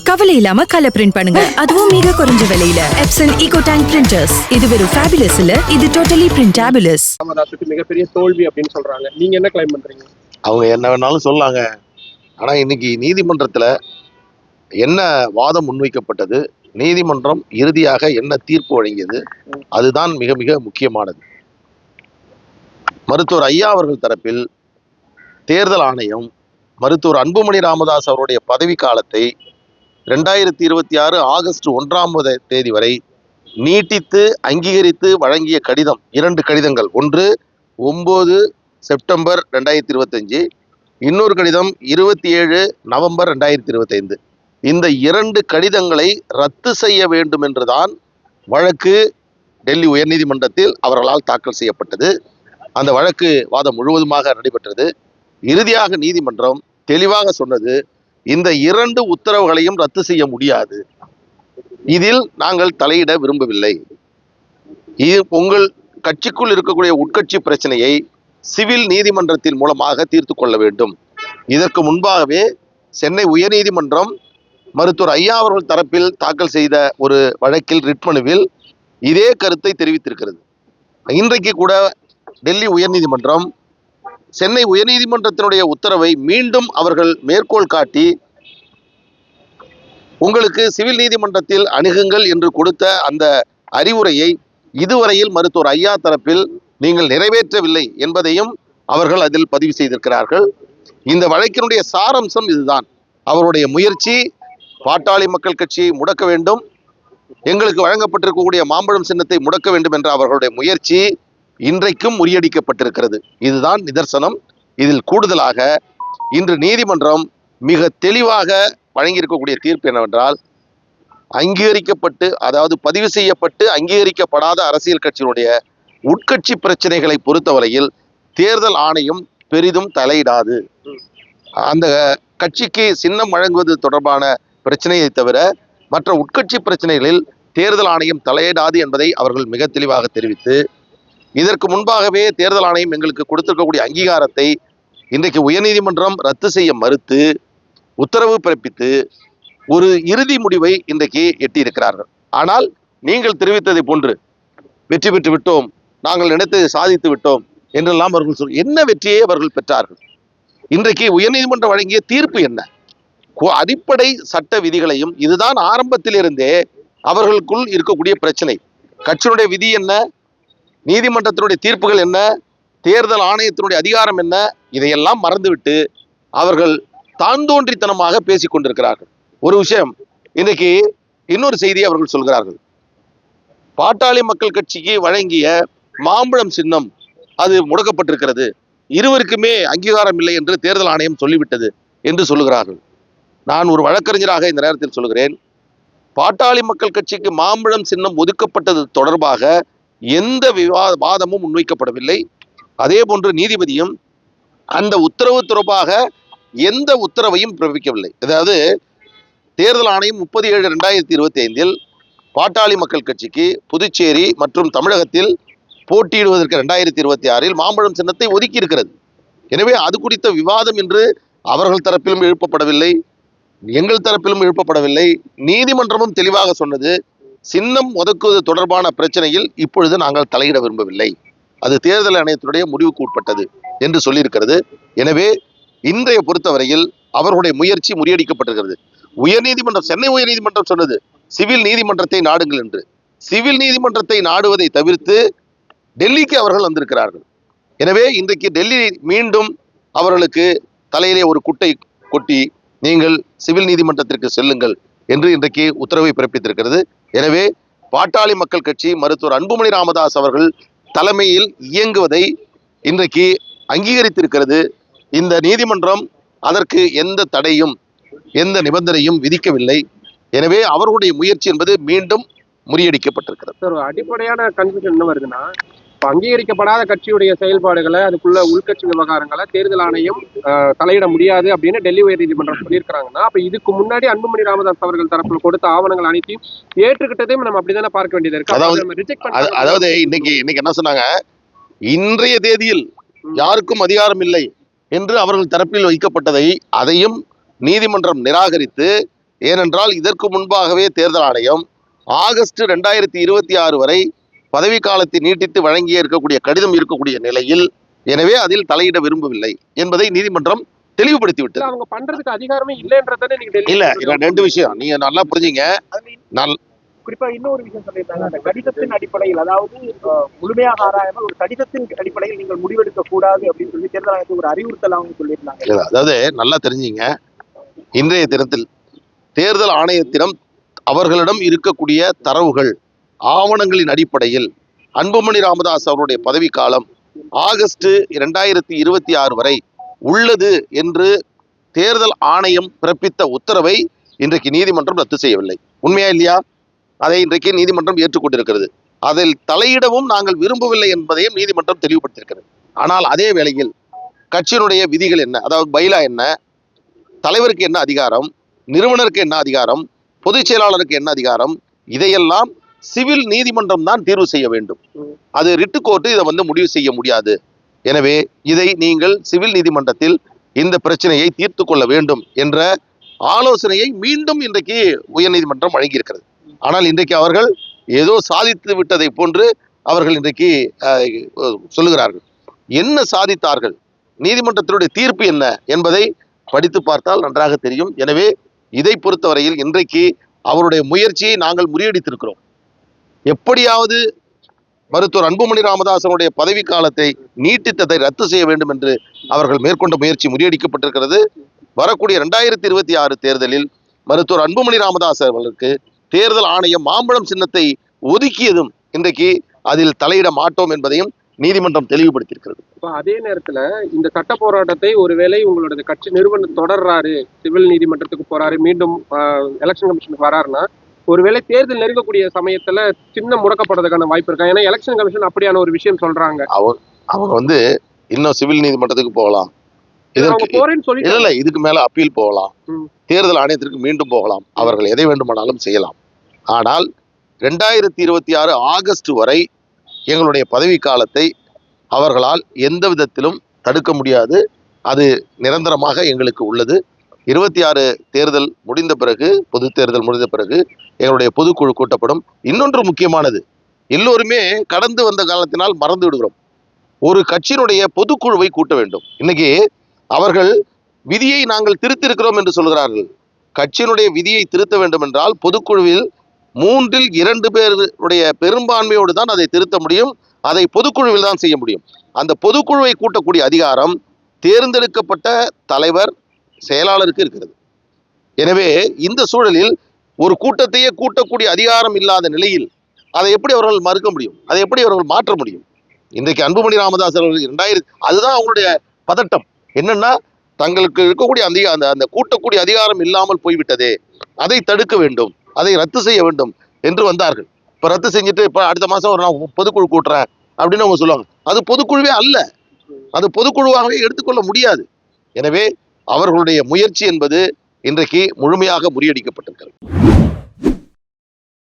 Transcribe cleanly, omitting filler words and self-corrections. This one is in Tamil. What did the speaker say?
கவலை இல்லாம கலர் பிரிண்ட் பண்ணுங்க, அதுவும் மிக குறைஞ்ச விலையில. Epson eco tank printers. இது வெறும் ஃபேபுலஸ் இல்ல, இது டோட்டலி பிரிண்டபிளஸ். ராமதாஸுக்கு மிகப்பெரிய தோல்வி அப்படின்னு சொல்றாங்க. நீங்க என்ன கிளைம் பண்றீங்க? அவங்க என்ன வேணாலும் சொல்லாங்க. ஆனா இன்னைக்கு நீதிமன்றத்துல என்ன வாதம் முன்வைக்கப்பட்டது, நீதிமன்றம் இறுதியாக என்ன தீர்ப்பு வழங்கியது, அதுதான் மிக மிக முக்கியமானது. மருத்துவர் ஐயா அவர்கள் தரப்பில் தேர்தல் ஆணையம் மருத்துவர் அன்புமணி ராமதாஸ் அவருடைய பதவி காலத்தை 2026 ஆகஸ்ட் 1 வரை நீட்டித்து அங்கீகரித்து வழங்கிய கடிதம், 2 கடிதங்கள். ஒன்று 9 செப்டம்பர் 2025, இன்னொரு கடிதம் 27 நவம்பர் 2025. இந்த 2 கடிதங்களை ரத்து செய்ய வேண்டும் என்றுதான் வழக்கு டெல்லி உயர்நீதிமன்றத்தில் அவர்களால் தாக்கல் செய்யப்பட்டது. அந்த வழக்கு வாதம் முழுவதுமாக நடைபெற்றது. இறுதியாக நீதிமன்றம் தெளிவாக சொன்னது, இந்த 2 உத்தரவுகளையும் ரத்து செய்ய முடியாது, இதில் நாங்கள் தலையிட விரும்பவில்லை. இது உங்கள் கட்சிக்குள் இருக்கக்கூடிய உட்கட்சி பிரச்சனையை சிவில் நீதிமன்றத்தின் மூலமாக தீர்த்து கொள்ள வேண்டும். இதற்கு முன்பாகவே சென்னை உயர்நீதிமன்றம் மருத்துவர் ஐயா அவர்கள் தரப்பில் தாக்கல் செய்த ஒரு வழக்கில் ரிட் மனுவில் இதே கருத்தை தெரிவித்திருக்கிறது. இன்றைக்கு கூட டெல்லி உயர்நீதிமன்றம் சென்னை உயர்நீதிமன்றத்தினுடைய உத்தரவை மீண்டும் அவர்கள் மேற்கோள் காட்டி, உங்களுக்கு சிவில் நீதிமன்றத்தில் அணுகுங்கள் என்று கொடுத்த அந்த அறிவுரையை இதுவரையில் மருத்துவர் ஐயா தரப்பில் நீங்கள் நிறைவேற்றவில்லை என்பதையும் அவர்கள் அதில் பதிவு செய்திருக்கிறார்கள். இந்த வழக்கினுடைய சாரம்சம் இதுதான். அவருடைய முயற்சி பாட்டாளி மக்கள் கட்சியை முடக்க வேண்டும், எங்களுக்கு வழங்கப்பட்டிருக்கக்கூடிய மாம்பழம் சின்னத்தை முடக்க வேண்டும் என்ற அவர்களுடைய முயற்சி இன்றைக்கும் முறியடிக்கப்பட்டிருக்கிறது. இதுதான் நிதர்சனம். இதில் கூடுதலாக இன்று நீதிமன்றம் மிக தெளிவாக வழங்கியிருக்கக்கூடிய தீர்ப்பு என்னவென்றால், அங்கீகரிக்கப்பட்டு, அதாவது பதிவு செய்யப்பட்டு அங்கீகரிக்கப்படாத அரசியல் கட்சியினுடைய உட்கட்சி பிரச்சனைகளை பொறுத்தவரையில் தேர்தல் ஆணையம் பெரிதும் தலையிடாது. அந்த கட்சிக்கு சின்னம் வழங்குவது தொடர்பான பிரச்சனையை தவிர மற்ற உட்கட்சி பிரச்சனைகளில் தேர்தல் ஆணையம் தலையிடாது என்பதை அவர்கள் மிக தெளிவாக தெரிவித்து, இதற்கு முன்பாகவே தேர்தல் ஆணையம் எங்களுக்கு கொடுத்திருக்கக்கூடிய அங்கீகாரத்தை இன்றைக்கு உயர்நீதிமன்றம் ரத்து செய்ய மறுத்து உத்தரவு பிறப்பித்து ஒரு இறுதி முடிவை இன்றைக்கு எட்டியிருக்கிறார்கள். ஆனால் நீங்கள் தெரிவித்ததை போன்று வெற்றி பெற்று விட்டோம், நாங்கள் நினைத்ததை சாதித்து விட்டோம் என்றெல்லாம் அவர்கள் என்ன வெற்றியை அவர்கள் பெற்றார்கள்? இன்றைக்கு உயர்நீதிமன்றம் வழங்கிய தீர்ப்பு என்ன? அடிப்படை சட்ட விதிகளையும், இதுதான் ஆரம்பத்திலிருந்தே அவர்களுக்குள் இருக்கக்கூடிய பிரச்சனை. கட்சியினுடைய விதி என்ன, நீதிமன்றத்தினுடைய தீர்ப்புகள் என்ன, தேர்தல் ஆணையத்தினுடைய அதிகாரம் என்ன, இதையெல்லாம் மறந்துவிட்டு அவர்கள் தாந்தோன்றித்தனமாக பேசிக் கொண்டிருக்கிறார்கள். ஒரு விஷயம், இன்றைக்கு இன்னொரு செய்தியை அவர்கள் சொல்கிறார்கள். பாட்டாளி மக்கள் கட்சிக்கு வழங்கிய மாம்பழம் சின்னம் அது முடக்கப்பட்டிருக்கிறது, இருவருக்குமே அங்கீகாரம் இல்லை என்று தேர்தல் ஆணையம் சொல்லிவிட்டது என்று சொல்லுகிறார்கள். நான் ஒரு வழக்கறிஞராக இந்த நேரத்தில் சொல்கிறேன், பாட்டாளி மக்கள் கட்சிக்கு மாம்பழம் சின்னம் ஒதுக்கப்பட்டது தொடர்பாக எந்த வாதமும் முன்வைக்கப்படவில்லை. அதே போன்று நீதிபதியும் அந்த உத்தரவு தொடர்பாக எந்த உத்தரவையும் பிறப்பிக்கவில்லை. அதாவது தேர்தல் ஆணையம் 30/7/2025 பாட்டாளி மக்கள் கட்சிக்கு புதுச்சேரி மற்றும் தமிழகத்தில் போட்டியிடுவதற்கு 2026 மாம்பழம் சின்னத்தை ஒதுக்கி இருக்கிறது. எனவே அது குறித்த விவாதம் என்று அவர்கள் தரப்பிலும் எழுப்பப்படவில்லை, எங்கள் தரப்பிலும் எழுப்பப்படவில்லை. நீதிமன்றமும் தெளிவாக சொன்னது, சின்னம் ஒதுக்குவது தொடர்பான பிரச்சனையில் இப்பொழுது நாங்கள் தலையிட விரும்பவில்லை, அது தேர்தல் ஆணையத்தினுடைய முடிவுக்கு உட்பட்டது என்று சொல்லியிருக்கிறது. எனவே இன்றைய பொறுத்தவரையில் அவர்களுடைய முயற்சி முறியடிக்கப்பட்டிருக்கிறது. உயர்நீதிமன்றம், சென்னை உயர்நீதிமன்றம் சொன்னது சிவில் நீதிமன்றத்தை நாடுங்கள் என்று. சிவில் நீதிமன்றத்தை நாடுவதை தவிர்த்து டெல்லிக்கு அவர்கள் வந்திருக்கிறார்கள். எனவே இன்றைக்கு டெல்லி மீண்டும் அவர்களுக்கு தலையிலே ஒரு குட்டை கொட்டி நீங்கள் சிவில் நீதிமன்றத்திற்கு செல்லுங்கள் என்று இன்றைக்கு உத்தரவை பிறப்பித்திருக்கிறது. எனவே பாட்டாளி மக்கள் கட்சி மருத்துவர் அன்புமணி ராமதாஸ் அவர்கள் தலைமையில் இயங்குவதை இன்றைக்கு அங்கீகரித்திருக்கிறது. இந்த நீதிமன்றம் அதற்கு எந்த தடையும் எந்த நிபந்தனையும் விதிக்கவில்லை. எனவே அவர்களுடைய முயற்சி என்பது மீண்டும் முறியடிக்கப்பட்டிருக்கிறது. சார், அடிப்படையான கன்ஃபியூஷன் என்ன வருதுன்னா, அங்கீகரிக்கப்படாத கட்சியுடைய செயல்பாடுகளை, அதுக்குள்ள உள்கட்சி விவகாரங்களை தேர்தல் ஆணையம் தலையிட முடியாது அப்படின்னு டெல்லி உயர்நீதிமன்றம் சொல்லியிருக்கிறாங்கன்னா, அப்ப இதுக்கு முன்னாடி அன்புமணி ராமதாஸ் அவர்கள் தரப்பில் கொடுத்த ஆவணங்கள் அனைத்தையும் ஏற்றுக்கிட்டதையும் நம்ம அப்படித்தானே பார்க்க வேண்டியது இருக்கு. அதாவது இன்னைக்கு என்ன சொன்னாங்க, இன்றைய தேதியில் யாருக்கும் அதிகாரம் இல்லை என்று அவர்கள் தரப்பில் வைக்கப்பட்டதை அதையும் நீதிமன்றம் நிராகரித்து, ஏனென்றால் இதற்கு முன்பாகவே தேர்தல் ஆணையம் ஆகஸ்ட் 2026 வரை பதவி காலத்தை நீட்டித்து வழங்கிய இருக்கக்கூடிய கடிதம் இருக்கக்கூடிய நிலையில், எனவே அதில் தலையிட விரும்பவில்லை என்பதை நீதிமன்றம் தெளிவுபடுத்தி விட்டது. அவங்க பண்றதுக்கு அதிகாரமே இல்லைன்றதானே நீங்க இல்ல, ரெண்டு விஷயம் நீங்க நல்லா புரிஞ்சுங்க. குறிப்பா இன்னொரு விஷயம் சொல்லியிருந்தாங்க, அந்த கடிதத்தின் அடிப்படையில், அதாவது முழுமையாக ஆராயாமல் ஒரு கடிதத்தின் அடிப்படையில் நீங்கள் முடிவெடுக்க கூடாது அப்படின்னு சொல்லி தேர்தல் ஆணையத்துக்கு ஒரு அறிவுறுத்தல் அவங்க சொல்லியிருந்தாங்க. அதாவது நல்லா தெரிஞ்சுங்க, இன்றைய தினத்தில் தேர்தல் ஆணையத்திடம் அவர்களிடம் இருக்கக்கூடிய தரவுகள் ஆவணங்களின் அடிப்படையில் அன்புமணி ராமதாஸ் அவருடைய பதவிக்காலம் ஆகஸ்ட் 2026 வரை உள்ளது என்று தேர்தல் ஆணையம் பிறப்பித்த உத்தரவை இன்றைக்கு நீதிமன்றம் ரத்து செய்யவில்லை. உண்மையா இல்லையா? அதை இன்றைக்கு நீதிமன்றம் ஏற்றுக்கொண்டிருக்கிறது. அதில் தலையிடவும் நாங்கள் விரும்பவில்லை என்பதையும் நீதிமன்றம் தெளிவுபடுத்தியிருக்கிறது. ஆனால் அதே வேளையில் கட்சியினுடைய விதிகள் என்ன, அதாவது பைலா என்ன, தலைவருக்கு என்ன அதிகாரம், நிறுவனருக்கு என்ன அதிகாரம், பொதுச் செயலாளருக்கு என்ன அதிகாரம், இதையெல்லாம் சிவில் நீதிமன்றம் தான் தீர்வு செய்ய வேண்டும். அது ரிட்டு கோர்ட்டு இதை முடிவு செய்ய முடியாது. எனவே இதை நீங்கள் சிவில் நீதிமன்றத்தில் இந்த பிரச்சனையை தீர்த்து கொள்ள வேண்டும் என்ற ஆலோசனையை மீண்டும் இன்றைக்கு உயர்நீதிமன்றம் வழங்கியிருக்கிறது. ஆனால் இன்றைக்கு அவர்கள் ஏதோ சாதித்து விட்டதை போன்று அவர்கள் இன்றைக்கு சொல்லுகிறார்கள். என்ன சாதித்தார்கள், நீதிமன்றத்தினுடைய தீர்ப்பு என்ன என்பதை படித்து பார்த்தால் நன்றாக தெரியும். எனவே இதை பொறுத்தவரையில் இன்றைக்கு அவருடைய முயற்சியை நாங்கள் முறியடித்திருக்கிறோம். எப்படியாவது மருத்துவர் அன்புமணி ராமதாசனுடைய பதவி காலத்தை நீட்டித்ததை ரத்து செய்ய வேண்டும் என்று அவர்கள் மேற்கொண்ட முயற்சி முறியடிக்கப்பட்டிருக்கிறது. வரக்கூடிய 2026 தேர்தலில் மருத்துவர் அன்புமணி ராமதாஸ் அவர்களுக்கு தேர்தல் ஆணையம் மாம்பழம் சின்னத்தை ஒதுக்கியதும் இன்றைக்கு அதில் தலையிட மாட்டோம் என்பதையும் நீதிமன்றம் தெளிவுபடுத்தியிருக்கிறது. அதே நேரத்துல இந்த சட்ட போராட்டத்தை ஒருவேளை உங்களோட கட்சி நிறுவனம் தொடர்றாரு, சிவில் நீதிமன்றத்துக்கு போறாரு, மீண்டும் எலெக்ஷன் கமிஷனுக்கு வராருன்னா ஒருவேளை தேர்தல் நெருங்கக்கூடிய சமயத்துல சின்ன முடக்கப்படுறதுக்கான வாய்ப்பு இருக்கா? ஏன்னா எலெக்ஷன் கமிஷன் அப்படியான ஒரு விஷயம் சொல்றாங்க. அவங்க இன்னும் சிவில் நீதிமன்றத்துக்கு போகலாம், இதுக்கு மேல அப்பீல் போகலாம், தேர்தல் ஆணையத்திற்கு மீண்டும் போகலாம், அவர்கள் எதை வேண்டுமானாலும் செய்யலாம். ஆனால் 2026 ஆகஸ்ட் வரை எங்களுடைய பதவி காலத்தை அவர்களால் எந்த விதத்திலும் தடுக்க முடியாது. அது நிரந்தரமாக எங்களுக்கு உள்ளது. 26 தேர்தல் முடிந்த பிறகு, பொது தேர்தல் முடிந்த பிறகு எங்களுடைய பொதுக்குழு கூட்டப்படும். இன்னொன்று முக்கியமானது, எல்லோருமே கடந்து வந்த காலத்தினால் மறந்து விடுகிறோம். ஒரு கட்சியினுடைய பொதுக்குழுவை கூட்ட வேண்டும். இன்னைக்கு அவர்கள் விதியை நாங்கள் திருத்திருக்கிறோம் என்று சொல்கிறார்கள். கட்சியினுடைய விதியை திருத்த வேண்டும் என்றால் பொதுக்குழுவில் 2/3 பேருடைய பெரும்பான்மையோடு தான் அதை திருத்த முடியும். அதை பொதுக்குழுவில் தான் செய்ய முடியும். அந்த பொதுக்குழுவை கூட்டக்கூடிய அதிகாரம் தேர்ந்தெடுக்கப்பட்ட தலைவர், செயலாளருக்கு இருக்கிறது. எனவே இந்த சூழலில் ஒரு கூட்டத்தையே கூட்டக்கூடிய அதிகாரம் இல்லாத நிலையில் அதை எப்படி அவர்கள் மறுக்க முடியும்? அதை எப்படி அவர்கள் மாற்ற முடியும்? இன்றைக்கு அன்புமணி ராமதாஸ் அவர்கள் அதுதான் அவங்களுடைய பதட்டம். என்னன்னா, தங்களுக்கு இருக்கக்கூடிய அந்த கூட்டக்கூடிய அதிகாரம் இல்லாமல் போய்விட்டதே, அதை தடுக்க வேண்டும், அதை ரத்து செய்ய வேண்டும் என்று வந்தார்கள். இப்ப ரத்து செஞ்சுட்டு இப்ப அடுத்த மாசம் நான் பொதுக்குழு கூட்டுறேன் அப்படின்னு அவங்க சொல்லுவாங்க. அது பொதுக்குழுவே அல்ல, அது பொதுக்குழுவாகவே எடுத்துக்கொள்ள முடியாது. எனவே அவர்களுடைய முயற்சி என்பது இன்றைக்கு முழுமையாக முறியடிக்கப்பட்டிருக்கிறது.